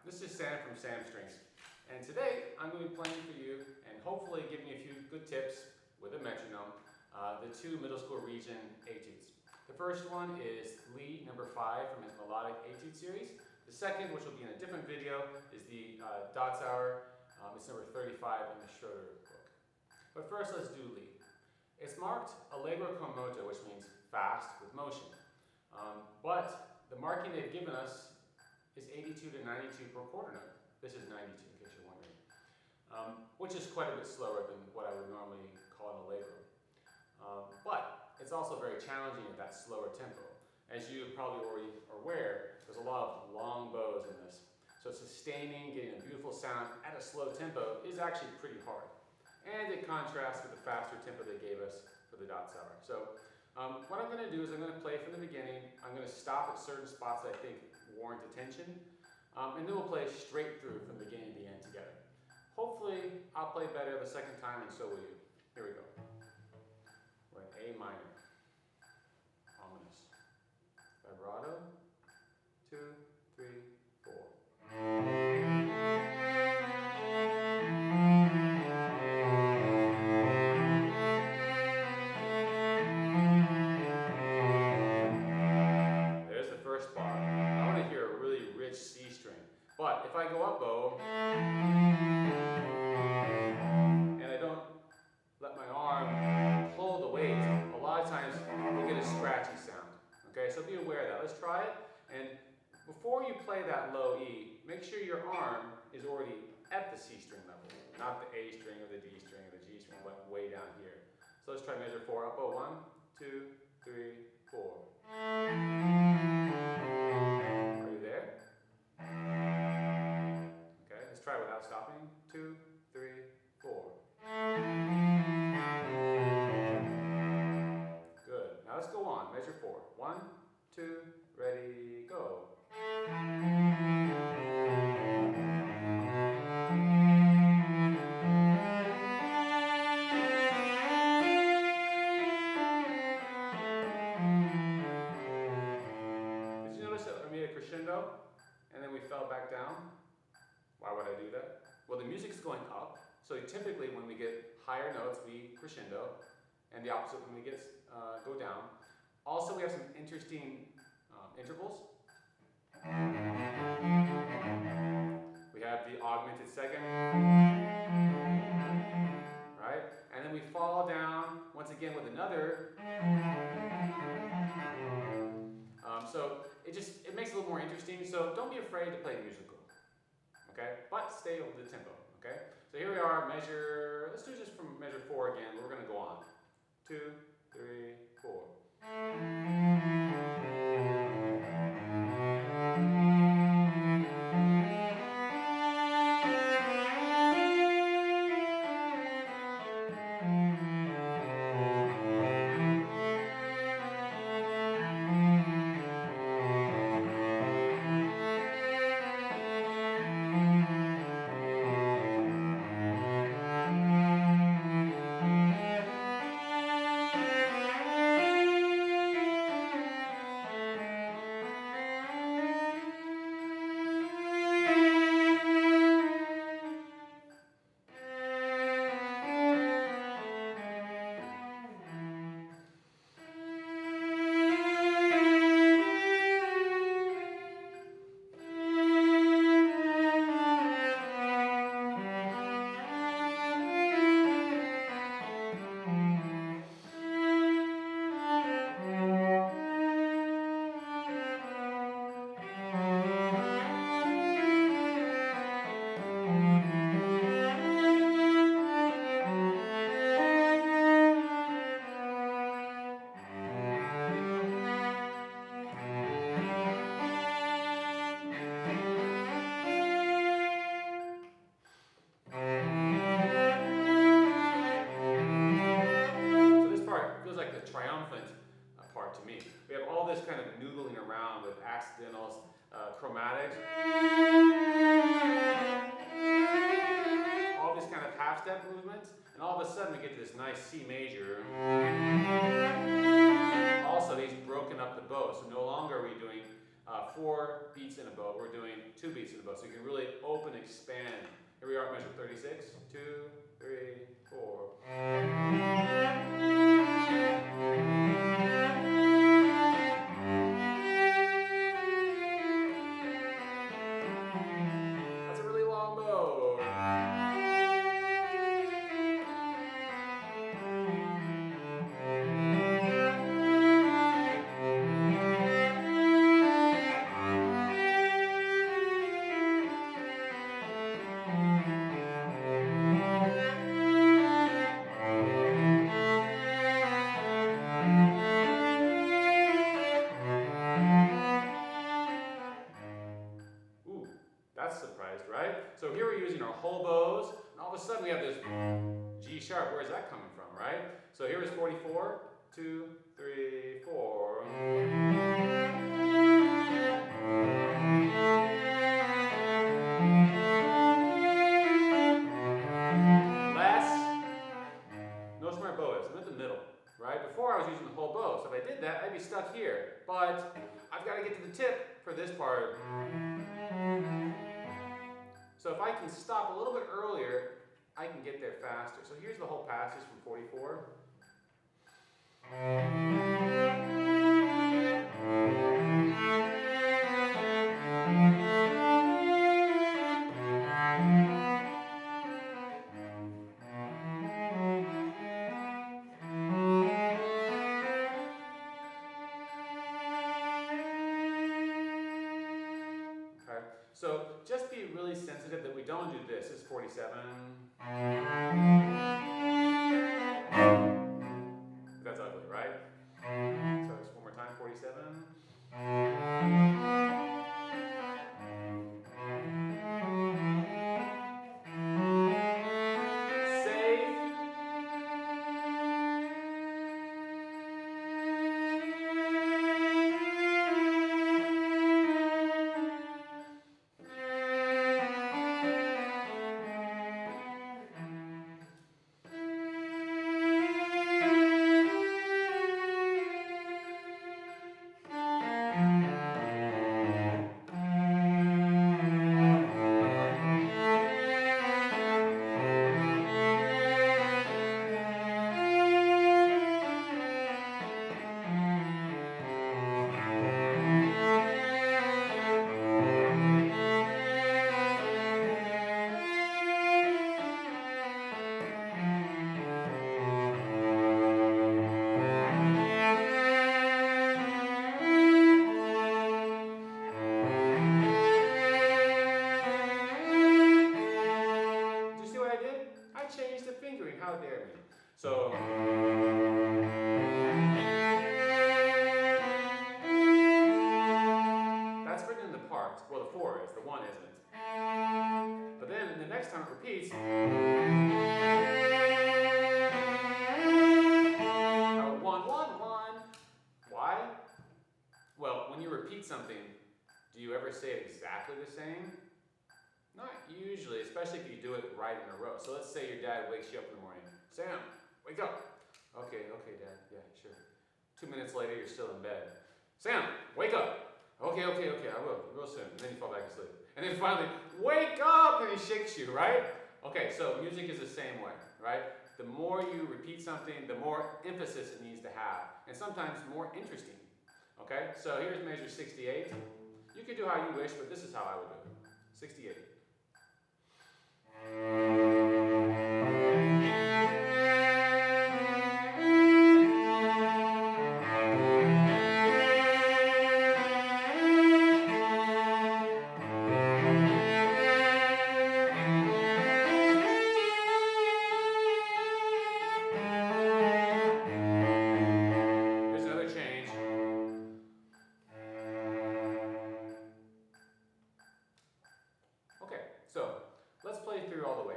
This is Sam from Sam Strings, and today I'm going to be playing for you and hopefully giving you a few good tips with a metronome, the two middle school region etudes. The first one is Lee number 5 from his Melodic etude series. The second, which will be in a different video, is the Dots Hour. It's number 35 in the Schroeder book. But first, let's do Lee. It's marked allegro con moto, which means fast with motion. But the marking they've given us is 82 to 92 per quarter note. This is 92 in case you're wondering, which is quite a bit slower than what I would normally call an allegro. But it's also very challenging at that slower tempo. As you probably already are aware, there's a lot of long bows in this. So sustaining, getting a beautiful sound at a slow tempo is actually pretty hard. And it contrasts with the faster tempo they gave us for the Dots Hour. So what I'm going to do is I'm going to play from the beginning. I'm going to stop at certain spots that I think warrant attention. And then we'll play straight through from the beginning to the end together. Hopefully, I'll play better the second time, and so will you. Here we go. We're in A minor. Ominous. Vibrato. 2, 3, 4. But if I go up bow, and I don't let my arm pull the weight, a lot of times we'll get a scratchy sound. Okay, so be aware of that. Let's try it. And before you play that low E, make sure your arm is already at the C string level, not the A string or the D string or the G string, but way down here. So let's try measure 4 up bow. 1, 2, 3, 4. Are you there? Try without stopping. 2, 3, 4. Good. Now let's go on. Measure 4. 1, 2, ready, go. Did you notice that I made a crescendo and then we fell back down? Why would I do that? Well, the music's going up, so typically when we get higher notes, we crescendo, and the opposite when we get go down. Also, we have some interesting intervals. We have the augmented second, right? And then we fall down once again with another. So it makes it a little more interesting. So don't be afraid to play musical. Okay, but stay over the tempo, okay? So here we are, let's do just from measure 4 again. We're going to go on. 2, 3, 4. Triumphant part to me. We have all this kind of noodling around with accidentals, chromatics, all these kind of half-step movements, and all of a sudden we get to this nice C major. Also, these broken up the bow, so no longer are we doing 4 beats in a bow. We're doing 2 beats in a bow, so you can really open, expand. Here we are at measure 36. 2, 3, 4. That's a really long bow. That's surprised, right? So here we're using our whole bows, and all of a sudden we have this G sharp. Where is that coming from, right? So here is 44, 2, 3, 4. Less. Notice where my bow is. I'm at the middle, right? Before I was using the whole bow, so if I did that, I'd be stuck here. But I've got to get to the tip for this part. So if I can stop a little bit earlier, I can get there faster. So here's the whole passage from 44. So just be really sensitive that we don't do this. This is 47. That's ugly, right? So just one more time, 47. How dare me? So that's written in the part. Well, the 4 is, the 1 isn't. But then the next time it repeats, 1, 1, 1. Why? Well, when you repeat something, do you ever say it exactly the same? Not usually, especially if you do it right in a row. So let's say your dad wakes you up in the morning. Sam, wake up. Okay, Dad. Yeah, sure. 2 minutes later, you're still in bed. Sam, wake up. Okay, I will, real soon. And then you fall back asleep. And then finally, wake up, and he shakes you, right? Okay, so music is the same way, right? The more you repeat something, the more emphasis it needs to have. And sometimes more interesting. Okay, so here's measure 68. You could do how you wish, but this is how I would do it. 68. So let's play through all the way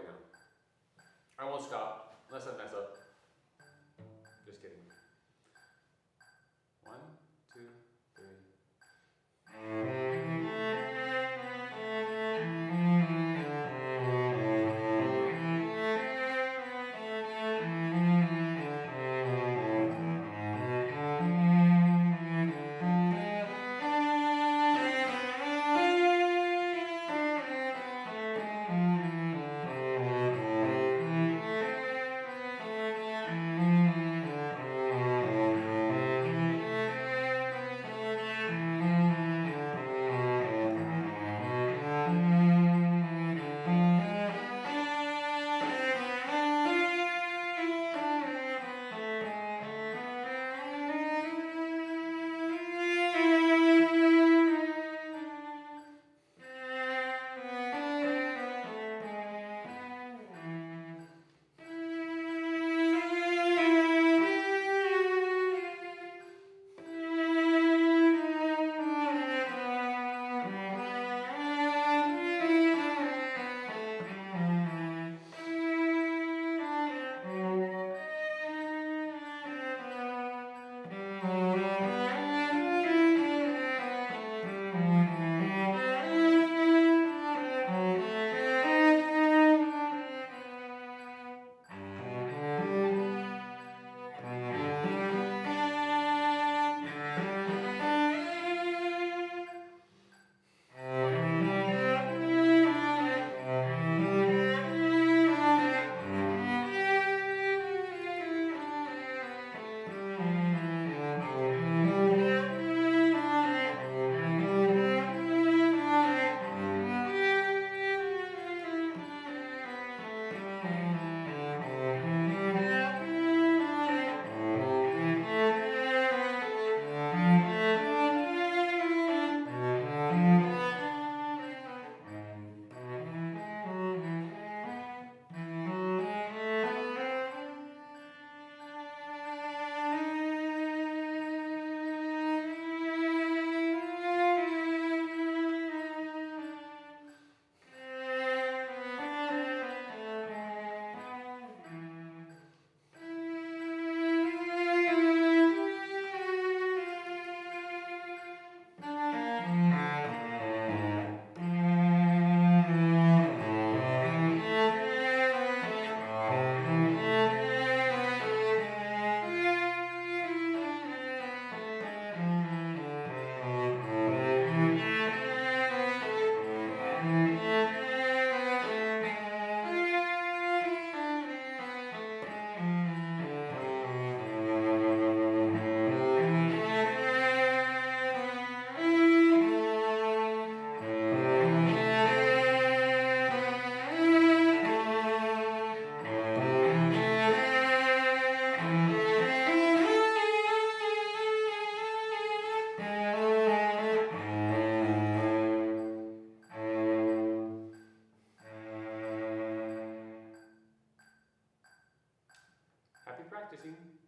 Happy practicing!